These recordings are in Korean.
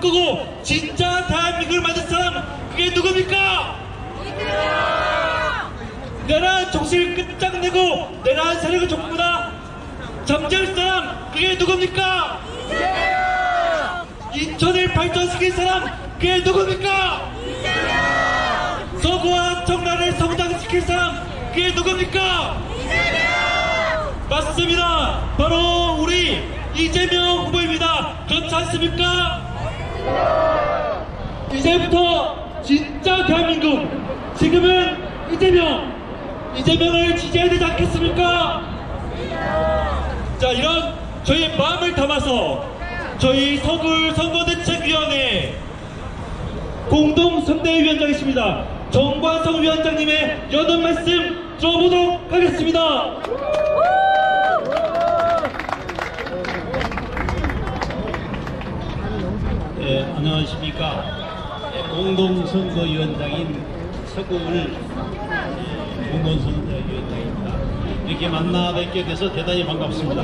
바꾸고 진짜 대한민국을 만든 사람, 그게 누굽니까? 내란 정신을 끝장내고 내란 세력을 전부 다 잠재울 사람, 그게 누굽니까? 인천을 발전시킨 사람, 그게 누굽니까? 서구와 청라를 성장시킬 사람, 그게 누굽니까? 맞습니다. 바로 우리 이재명 후보입니다. 그렇지 않습니까? 이제부터 진짜 대한민국, 지금은 이재명을 지지해야 되지 않겠습니까? 자, 이런 저희의 마음을 담아서 저희 서울 선거대책위원회 공동선대위원장이십니다 정관성 위원장님의 여덟 말씀 들어보도록 하겠습니다. 네, 안녕하십니까. 공동선거위원장인 서구을 공동선거위원장입니다. 이렇게 만나 뵙게 돼서 대단히 반갑습니다.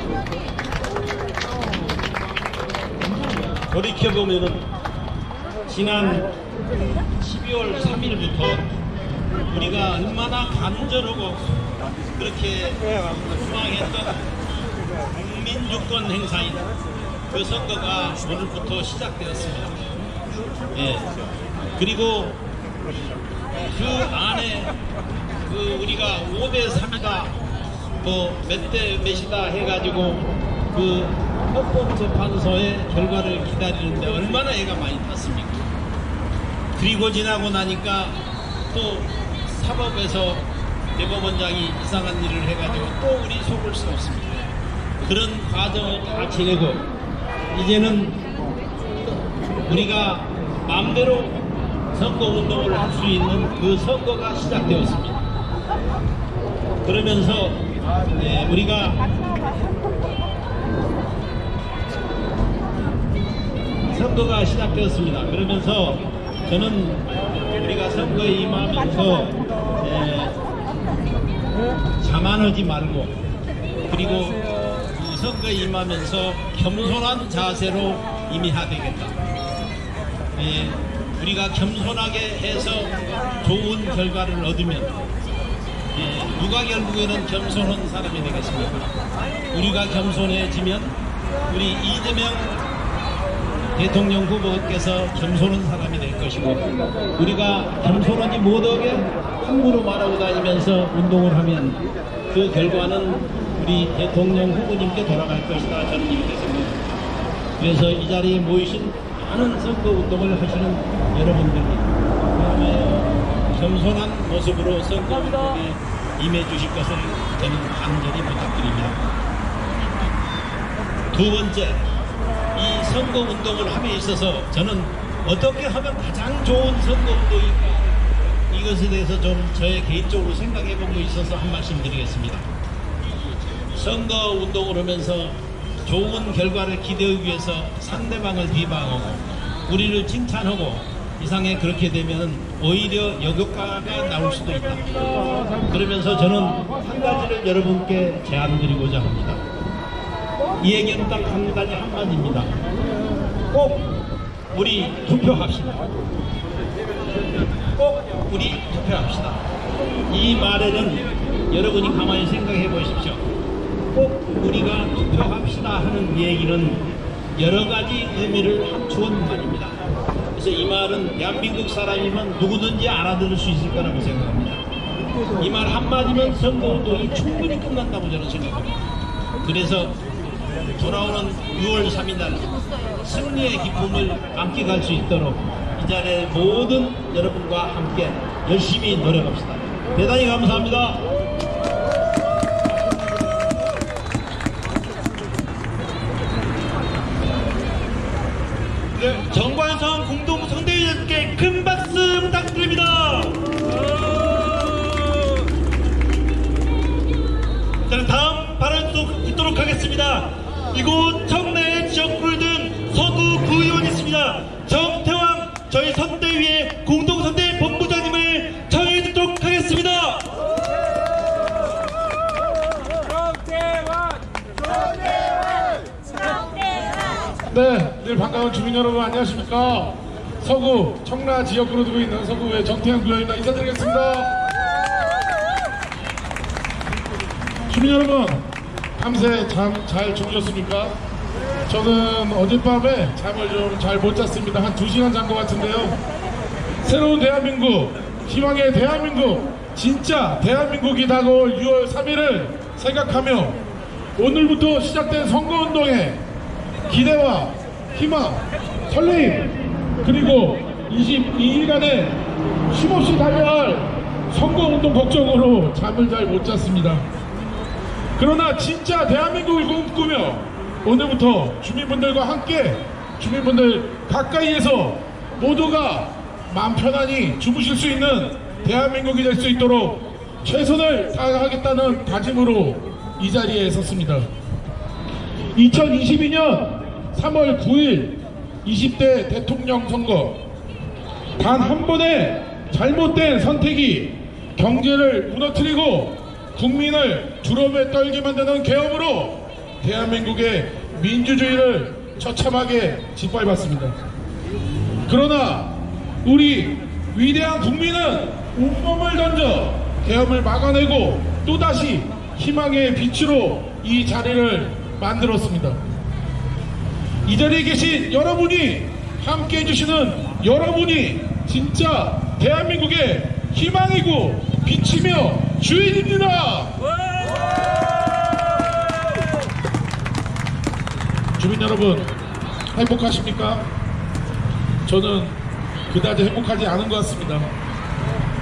돌이켜보면은 지난 12월 3일부터 우리가 얼마나 간절하고 그렇게 소망했던 국민주권 행사인 그 선거가 오늘부터 시작되었습니다. 예. 그리고 그 안에 우리가 5대3이다 뭐 몇 대 몇이다 해가지고 그 헌법재판소의 결과를 기다리는데 얼마나 애가 많이 탔습니까? 그리고 지나고 나니까 또 사법에서 대법원장이 이상한 일을 해가지고 또 우리 속을 수 없습니다. 그런 과정을 다 지내고 이제는 우리가 마음대로 선거운동을 할 수 있는 그 선거가 시작되었습니다. 그러면서 우리가 선거가 시작되었습니다. 그러면서 저는 우리가 선거에 임하면서 자만하지 말고 그리고 그 선거에 임하면서 겸손한 자세로 임해야 되겠다. 우리가 겸손하게 해서 좋은 결과를 얻으면 누가 결국에는 겸손한 사람이 되겠습니까? 우리가 겸손해지면 우리 이재명 대통령 후보께서 겸손한 사람이 될 것이고 우리가 겸손하지 못하게 함부로 말하고 다니면서 운동을 하면 그 결과는 우리 대통령 후보님께 돌아갈 것이다. 저는 이렇게 생각합니다. 그래서 이 자리에 모이신 많은 선거운동을 하시는 여러분들이 겸손한 모습으로 선거운동에 임해 주실 것을 저는 간절히 부탁드립니다. 두 번째, 이 선거운동을 함에 있어서 저는 어떻게 하면 가장 좋은 선거운동일까 이것에 대해서 좀 저의 개인적으로 생각해 본 거 있어서 한 말씀 드리겠습니다. 선거운동을 하면서 좋은 결과를 기대하기 위해서 상대방을 비방하고 우리를 칭찬하고 이상에 그렇게 되면 오히려 역효과가 나올 수도 있다. 그러면서 저는 한 가지를 여러분께 제안드리고자 합니다. 이 얘기는 딱 한 가지 한마디입니다. 꼭 우리 투표합시다. 꼭 우리 투표합시다. 이 말에는 여러분이 가만히 생각해 보십시오. 꼭 우리가 투표합시다 하는 얘기는 여러 가지 의미를 함축한 말입니다. 그래서 이 말은 대한민국 사람이면 누구든지 알아들을 수 있을 거라고 생각합니다. 이 말 한마디면 선거운동이 충분히 끝난다고 저는 생각합니다. 그래서 돌아오는 6월 3일 날 승리의 기쁨을 만끽할 수 있도록 이 자리에 모든 여러분과 함께 열심히 노력합시다. 대단히 감사합니다. 네, 정관성 공동선대위원장께 큰 박수 부탁드립니다. 자, 다음 발언 속 있도록 하겠습니다. 이곳 청라의 지역구를 든 서구 구의원이 있습니다. 정태왕 저희 선대위의 공동선대위 본부장님을 청해 듣도록 하겠습니다. 네, 네, 반가운 주민 여러분 안녕하십니까. 서구 청라 지역구로 두고 있는 서구의 정태영 구의원입니다. 인사드리겠습니다. 주민 여러분, 밤새 잠 잘 주무셨습니까? 저는 어젯밤에 잠을 좀 잘 못 잤습니다. 한 2시간 잔 것 같은데요. 새로운 대한민국, 희망의 대한민국, 진짜 대한민국이 다가올 6월 3일을 생각하며 오늘부터 시작된 선거운동에 기대와 희망, 설레임, 그리고 22일간의 쉼없이 달려갈 선거운동 걱정으로 잠을 잘 못 잤습니다. 그러나 진짜 대한민국을 꿈꾸며 오늘부터 주민분들과 함께 주민분들 가까이에서 모두가 마음 편안히 주무실 수 있는 대한민국이 될 수 있도록 최선을 다하겠다는 다짐으로 이 자리에 섰습니다. 2022년 3월 9일 20대 대통령 선거, 단 한 번의 잘못된 선택이 경제를 무너뜨리고 국민을 두려움에 떨게 만드는 계엄으로 대한민국의 민주주의를 처참하게 짓밟았습니다. 그러나 우리 위대한 국민은 온몸을 던져 계엄을 막아내고 또다시 희망의 빛으로 이 자리를 만들었습니다. 이 자리에 계신 여러분이, 함께 해주시는 여러분이 진짜 대한민국의 희망이고 빛이며 주인입니다. 주민 여러분, 행복하십니까? 저는 그다지 행복하지 않은 것 같습니다.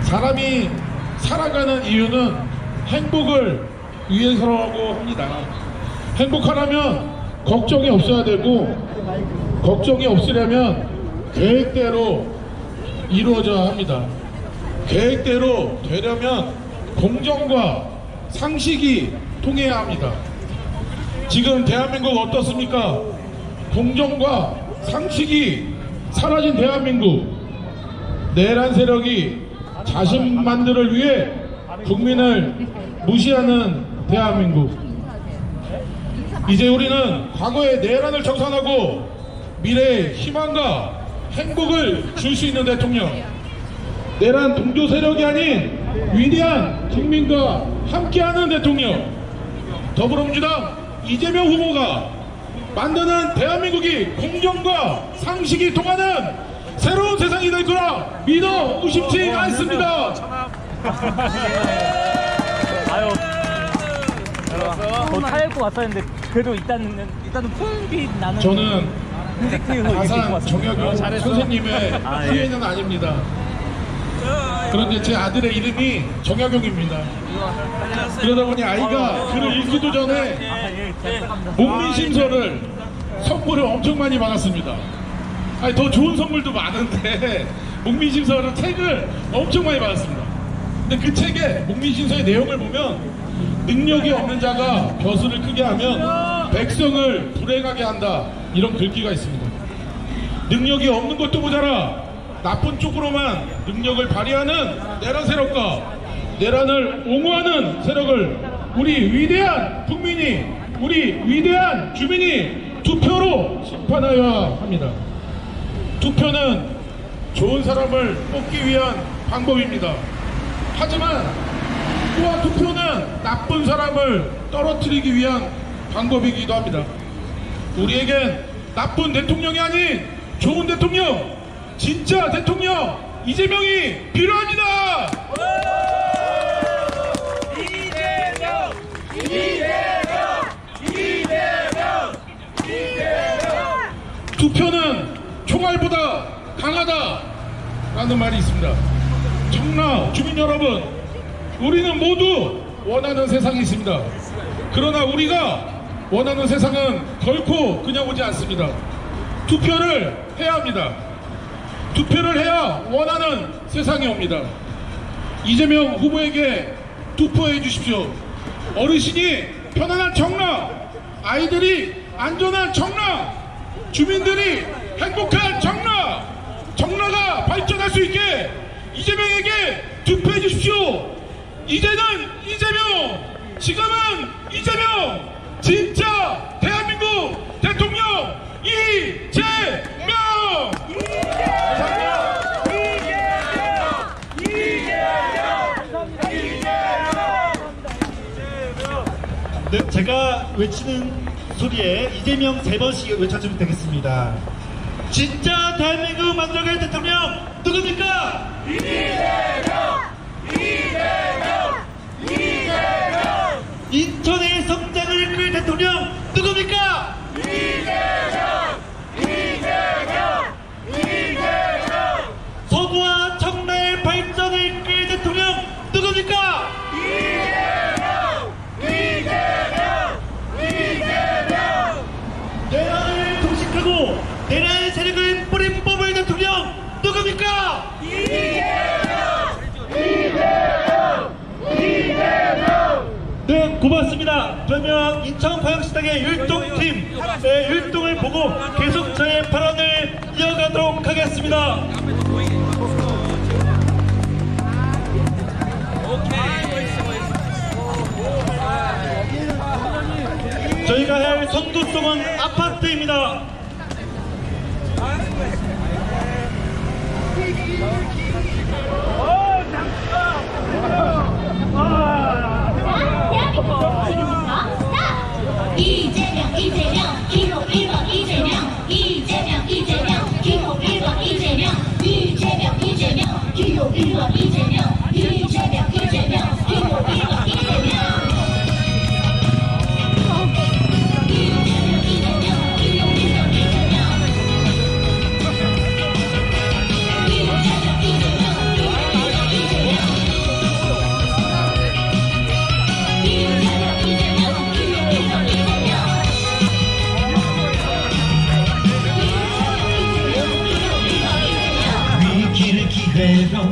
사람이 살아가는 이유는 행복을 위해서라고 합니다. 행복하려면 걱정이 없어야 되고, 걱정이 없으려면 계획대로 이루어져야 합니다. 계획대로 되려면 공정과 상식이 통해야 합니다. 지금 대한민국 어떻습니까? 공정과 상식이 사라진 대한민국, 내란 세력이 자신만들을 위해 국민을 무시하는 대한민국. 이제 우리는 과거의 내란을 청산하고 미래의 희망과 행복을 줄 수 있는 대통령, 내란 동조 세력이 아닌 위대한 국민과 함께하는 대통령, 더불어민주당 이재명 후보가 만드는 대한민국이 공정과 상식이 통하는 새로운 세상이 될 거라 믿어 의심치 않습니다. 아유, 타협고 왔었는데 그래도 일단은 풀빛 나는 저는 프로젝트에서 가산 정약용 선생님의 후예는 아닙니다. 그런데 제 아들의 이름이 정약용입니다. 그러다 보니 아이가 글을 읽기도 전에 목민심서를 선물을 엄청 많이 받았습니다. 아니, 더 좋은 선물도 많은데 목민심서를 책을 엄청 많이 받았습니다. 근데 그 책에 목민심서의 내용을 보면 능력이 없는 자가 벼슬을 크게 하면 백성을 불행하게 한다, 이런 글귀가 있습니다. 능력이 없는 것도 모자라 나쁜 쪽으로만 능력을 발휘하는 내란 세력과 내란을 옹호하는 세력을 우리 위대한 국민이, 우리 위대한 주민이 투표로 심판하여야 합니다. 투표는 좋은 사람을 뽑기 위한 방법입니다. 하지만 또한 투표는 나쁜 사람을 떨어뜨리기 위한 방법이기도 합니다. 우리에겐 나쁜 대통령이 아닌 좋은 대통령, 진짜 대통령 이재명이 필요합니다. 투표는 총알보다 강하다라는 말이 있습니다. 청라 주민 여러분, 우리는 모두 원하는 세상이 있습니다. 그러나 우리가 원하는 세상은 결코 그냥 오지 않습니다. 투표를 해야 합니다. 투표를 해야 원하는 세상이 옵니다. 이재명 후보에게 투표해 주십시오. 어르신이 편안한 청라, 아이들이 안전한 청라, 주민들이 행복한 청라, 청라가 발전할 수 있게 이재명에게 투표해 주십시오. 이제는 이재명, 지금은 이재명, 진짜 대한민국 대통령 이재명! 제가 외치는 소리에 이재명 3번씩 외쳐주면 되겠습니다. 진짜 대한민국 만들어갈 대통령 누굽니까? 인천의 성장을 이끌 대통령 누굽니까? 서구와 청라의 발전을 이끌 대통령 누굽니까? 내란을 동식하고 내란의 세력을 뿌리 뽑을 대통령 누굽니까? 네, 고맙습니다. 그러면 인천광역시당의 율동팀 율동을 보고 계속 저의 발언을 이어가도록 하겠습니다. 저희가 할 선두송은 아파트입니다. 이재명 기호 1번 이재명 이재명 기호 1번 이재명 이재명 기호 1번 이재명 이재명 기호 1번 이재명 위기를 기회로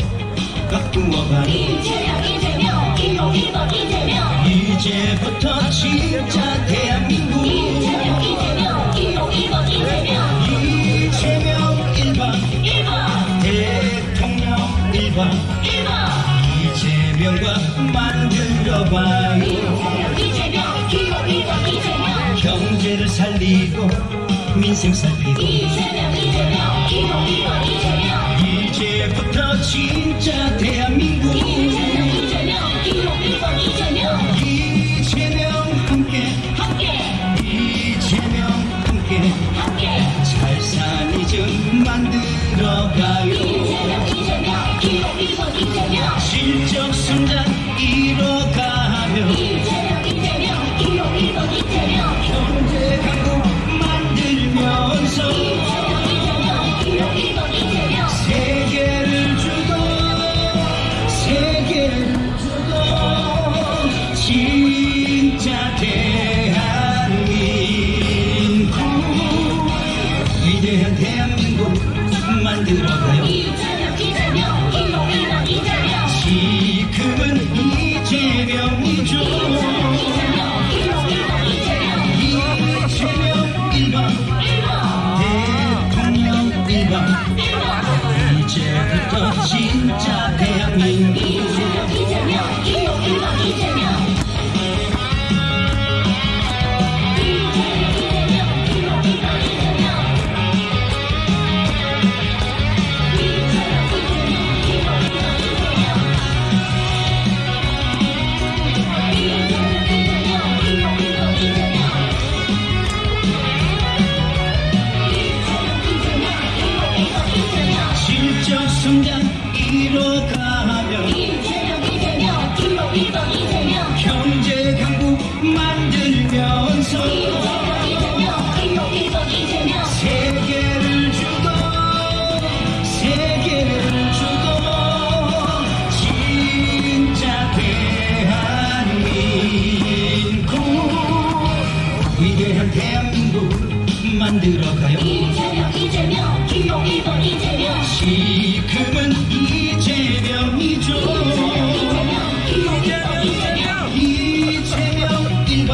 바꾸어가는 이재명 기호 1번 이재명 이제부터 진짜 대한민국 이재명 기호 1번 이재명 이재명 1번 대통령 1번 이재명과 만들어봐요 이재명 기호 1번 이재명 경제를 살리고 민생 살피고 이재명 기호 1번 이재명 이제부터 진짜 대한민국 이재명 기호 1번 이재명 이재명 함께 이재명 함께 잘 사는 좀 만들어가요 이재명 기호 1번 이재명 실적 성장 이뤄가며 이재명 기호 1번 이재명 경제 강국 만들면서 이재명 기호 1번 이재명 세계를 주도 진짜 대한민국 위대한 대한민국 만들어가요 이재명 기호 1번 이재명 지금은 이재명이죠 이재명 기호 1번 이재명 이재명 1번 대통령 1번 이제부터 진짜 대한민국 이재명 기호 1번 이재명 실적 성장 이뤄가며 이재명 기호 1번 이재명 경제 강국 만들면서 이재명 기호 1번 이재명 세계를 주도 진짜 대한민국 위대한 대한민국 만들어가요 이재명 기호 1번 이재명 지금은 이재명이죠 기호 1번 이재명 이재명 1번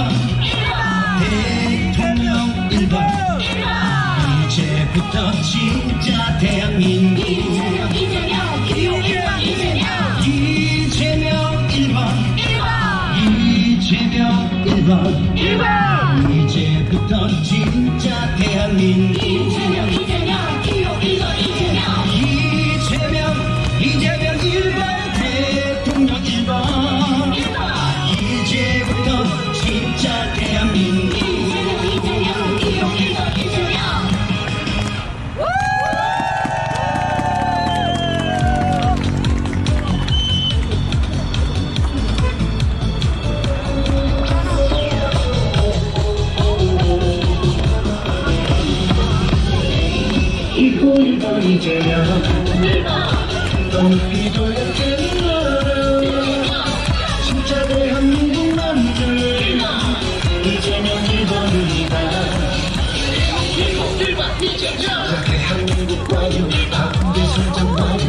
대통령 1번 이제부터 진짜 대한민국 이재명 기호 1번 이재명 이재명 1번 이재명 1번 이제부터 진짜 대한민국 이재명 기호 1번 이재명 이재명 1번 대통령 1번 이제부터 진짜 대한민국 이고 1번 이재명 너희 도약되는 나라 진짜 대한민국 만들 이재명 1번입니다 대한민국 와요 가운데 선장 와요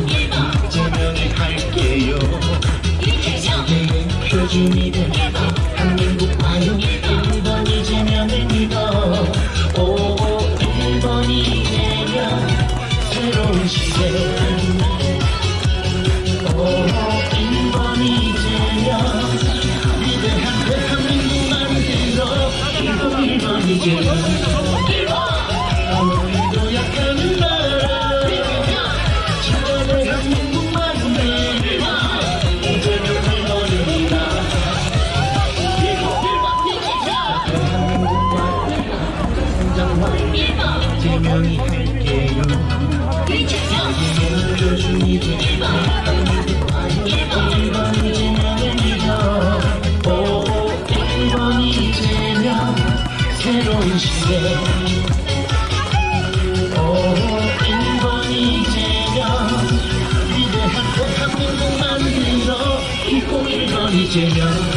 이재명이 할게요 세계의 표준이 된 대한민국 와요 1번 이재명을 믿어 오 1번 이재명 새로운 시대 오 1번 이재명 위대한 대한민국 만들어 1번 이재명 아무리도 약하는 나라 진짜 대한민국 만들어 이재명 1번입니다 이재명이 할게요 이재명 표준이 되고 한민국 1번 이재명을 믿어 오 1번 이재명 새로운 시대 오 1번 이재명 위대한 대한민국 만들어 이고 1번 이재명